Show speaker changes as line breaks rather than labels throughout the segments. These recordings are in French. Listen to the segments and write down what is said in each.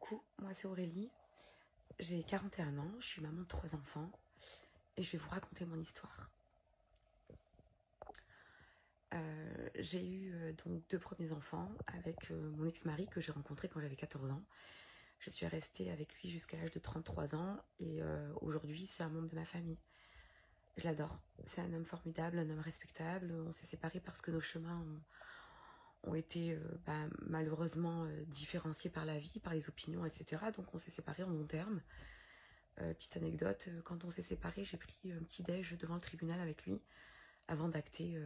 Coucou, moi c'est Aurélie, j'ai 41 ans, je suis maman de 3 enfants et je vais vous raconter mon histoire. J'ai eu donc 2 premiers enfants avec mon ex-mari que j'ai rencontré quand j'avais 14 ans. Je suis restée avec lui jusqu'à l'âge de 33 ans et aujourd'hui c'est un membre de ma famille. Je l'adore, c'est un homme formidable, un homme respectable. On s'est séparés parce que nos chemins ont été malheureusement différenciés par la vie, par les opinions, etc. Donc on s'est séparés en bons termes. Petite anecdote, quand on s'est séparés, j'ai pris un petit déj devant le tribunal avec lui avant d'acter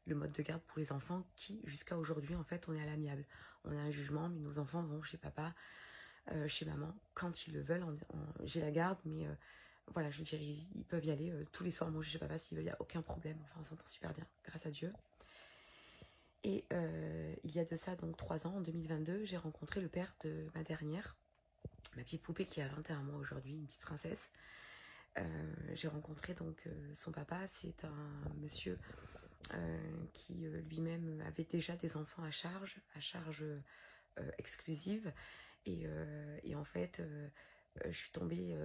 le mode de garde pour les enfants qui, jusqu'à aujourd'hui, en fait, on est à l'amiable. On a un jugement, mais nos enfants vont chez papa, chez maman, quand ils le veulent. J'ai la garde, mais voilà, je veux dire, ils peuvent y aller tous les soirs manger chez papa s'ils veulent, il n'y a aucun problème. Enfin, on s'entend super bien, grâce à Dieu. Et il y a de ça donc 3 ans, en 2022, j'ai rencontré le père de ma dernière, ma petite poupée qui a 21 mois aujourd'hui, une petite princesse. J'ai rencontré donc son papa, c'est un monsieur qui lui-même avait déjà des enfants à charge exclusive. Et en fait, je suis tombée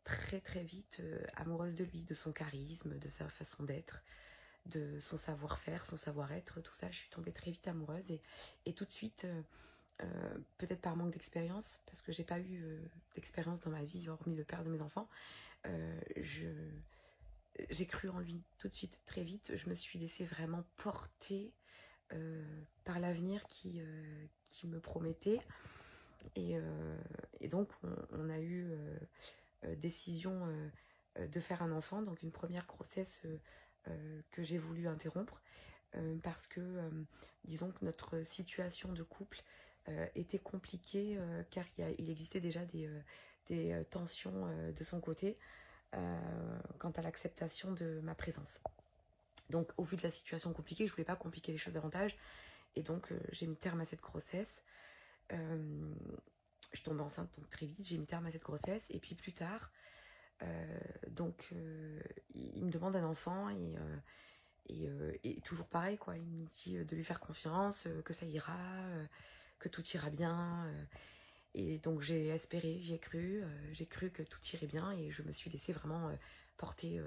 très très vite amoureuse de lui, de son charisme, de sa façon d'être, de son savoir-faire, son savoir-être, tout ça. Je suis tombée très vite amoureuse et tout de suite, peut-être par manque d'expérience, parce que j'ai pas eu d'expérience dans ma vie, hormis le père de mes enfants, j'ai cru en lui tout de suite, très vite. Je me suis laissée vraiment porter par l'avenir qui me promettait. Et donc, on a eu décision de faire un enfant, donc une première grossesse que j'ai voulu interrompre parce que, disons que notre situation de couple était compliquée car il existait déjà des tensions de son côté quant à l'acceptation de ma présence. Donc au vu de la situation compliquée, je voulais pas compliquer les choses davantage et donc j'ai mis terme à cette grossesse. Je tombe enceinte donc très vite, j'ai mis terme à cette grossesse et puis plus tard, il me demande un enfant et toujours pareil quoi, il me dit de lui faire confiance, que ça ira, que tout ira bien. Et donc j'ai espéré, j'ai cru que tout irait bien et je me suis laissée vraiment porter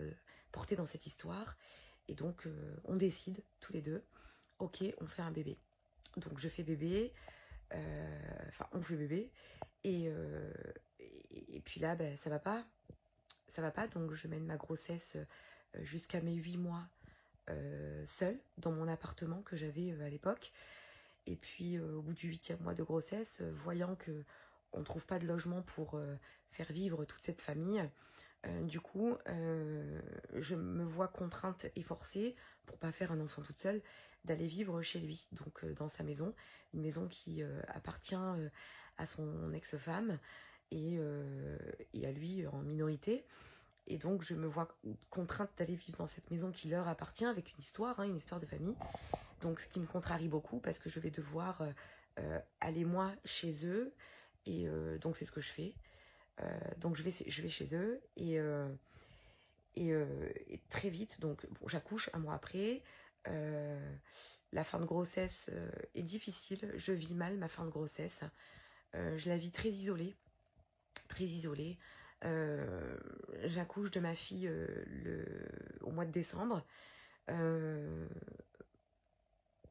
dans cette histoire. Et donc on décide tous les deux, ok, on fait un bébé. Donc je fais bébé, on fait bébé, et puis là, ça va pas, donc je mène ma grossesse jusqu'à mes 8 mois seule dans mon appartement que j'avais à l'époque. Et puis au bout du 8e mois de grossesse, voyant que on ne trouve pas de logement pour faire vivre toute cette famille, du coup, je me vois contrainte et forcée, pour pas faire un enfant toute seule, d'aller vivre chez lui, donc dans sa maison, une maison qui appartient à son ex-femme et à lui en minorité. Et donc je me vois contrainte d'aller vivre dans cette maison qui leur appartient, avec une histoire de famille. Donc ce qui me contrarie beaucoup parce que je vais devoir aller moi chez eux. Et donc c'est ce que je fais. Donc je vais chez eux et très vite, donc bon, j'accouche un mois après. La fin de grossesse est difficile. Je vis mal ma fin de grossesse. Je la vis très isolée. Très isolée. J'accouche de ma fille au mois de décembre.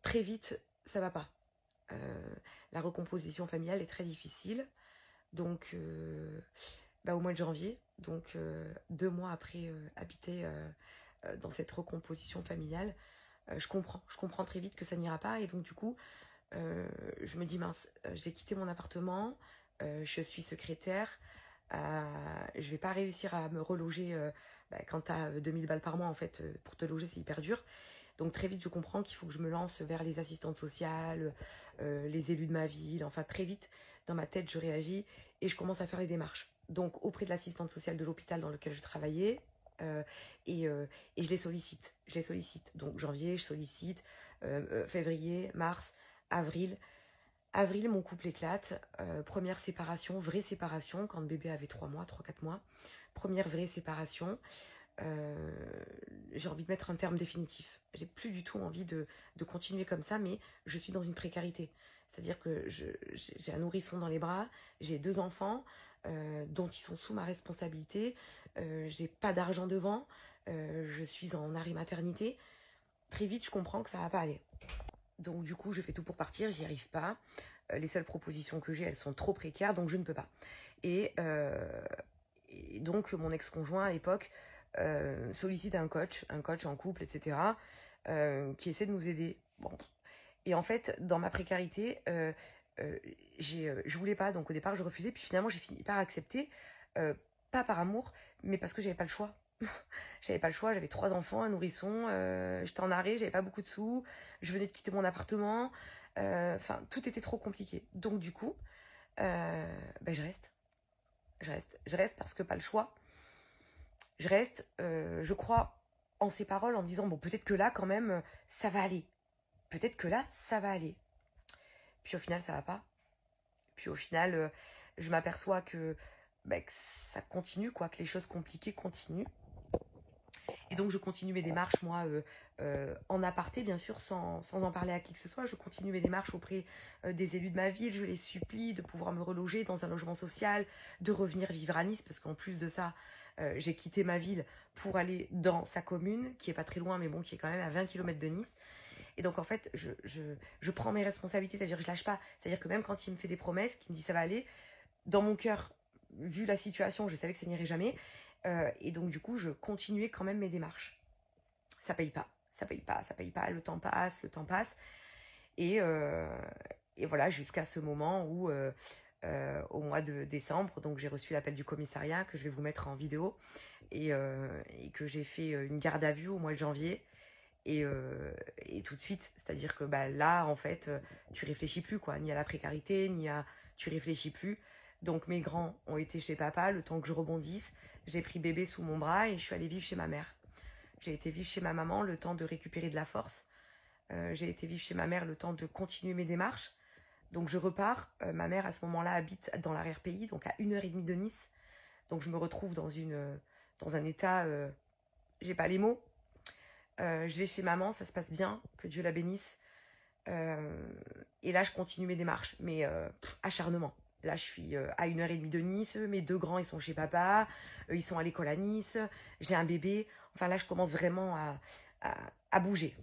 Très vite, ça va pas. La recomposition familiale est très difficile. Donc, au mois de janvier, donc 2 mois après habiter dans cette recomposition familiale, je comprends très vite que ça n'ira pas. Et donc, du coup, je me dis, mince, j'ai quitté mon appartement, je suis secrétaire, je vais pas réussir à me reloger quand t'as 2000 balles par mois, en fait, pour te loger, c'est hyper dur. Donc très vite, je comprends qu'il faut que je me lance vers les assistantes sociales, les élus de ma ville. Enfin, très vite, dans ma tête, je réagis et je commence à faire les démarches. Donc auprès de l'assistante sociale de l'hôpital dans lequel je travaillais, et je les sollicite. Donc janvier, je sollicite, février, mars, avril. Avril, mon couple éclate. Première séparation, vraie séparation, quand le bébé avait 3 mois, 3-4 mois. Première vraie séparation. J'ai envie de mettre un terme définitif. J'ai plus du tout envie de continuer comme ça, mais je suis dans une précarité. C'est-à-dire que j'ai un nourrisson dans les bras, j'ai 2 enfants dont ils sont sous ma responsabilité, j'ai pas d'argent devant, je suis en arrêt maternité. Très vite, je comprends que ça va pas aller. Donc du coup, je fais tout pour partir, j'y arrive pas. Les seules propositions que j'ai, elles sont trop précaires, donc je ne peux pas. Et donc mon ex-conjoint à l'époque sollicite un coach en couple, etc., qui essaie de nous aider. Bon. Et en fait, dans ma précarité, je voulais pas, donc au départ je refusais, puis finalement j'ai fini par accepter, euh, pas par amour, mais parce que j'avais pas le choix. J'avais pas le choix, j'avais 3 enfants, un nourrisson, j'étais en arrêt, j'avais pas beaucoup de sous, je venais de quitter mon appartement, enfin tout était trop compliqué. Donc du coup, ben, je reste parce que pas le choix. Je reste, je crois en ses paroles en me disant bon peut-être que là quand même ça va aller, peut-être que là ça va aller. Puis au final ça va pas. Puis au final je m'aperçois que ça continue quoi, que les choses compliquées continuent. Et donc je continue mes démarches, moi, en aparté, bien sûr, sans en parler à qui que ce soit. Je continue mes démarches auprès des élus de ma ville. Je les supplie de pouvoir me reloger dans un logement social, de revenir vivre à Nice, parce qu'en plus de ça, j'ai quitté ma ville pour aller dans sa commune, qui est pas très loin, mais bon, qui est quand même à 20 km de Nice. Et donc en fait, je prends mes responsabilités, c'est-à-dire que je lâche pas. C'est-à-dire que même quand il me fait des promesses, qu'il me dit ça va aller, dans mon cœur, vu la situation, je savais que ça n'irait jamais. Et donc du coup, je continuais quand même mes démarches. Ça paye pas, ça paye pas, ça paye pas. Le temps passe, le temps passe. Et, euh, et voilà, jusqu'à ce moment où, au mois de décembre, donc j'ai reçu l'appel du commissariat que je vais vous mettre en vidéo et que j'ai fait une garde à vue au mois de janvier. Et tout de suite, c'est-à-dire que bah, là, en fait, tu réfléchis plus, quoi, ni à la précarité, ni à... Tu réfléchis plus. Donc mes grands ont été chez papa, le temps que je rebondisse. J'ai pris bébé sous mon bras et je suis allée vivre chez ma mère. J'ai été vivre chez ma maman le temps de récupérer de la force. J'ai été vivre chez ma mère le temps de continuer mes démarches. Donc je repars. Ma mère, à ce moment-là, habite dans l'arrière-pays, donc à 1h30 de Nice. Donc je me retrouve dans un état... j'ai pas les mots. Je vais chez maman, ça se passe bien, que Dieu la bénisse. Et là, je continue mes démarches, mais acharnement. Là, je suis à 1h30 de Nice, mes 2 grands, ils sont chez papa, ils sont à l'école à Nice, j'ai un bébé. Enfin, là, je commence vraiment à bouger.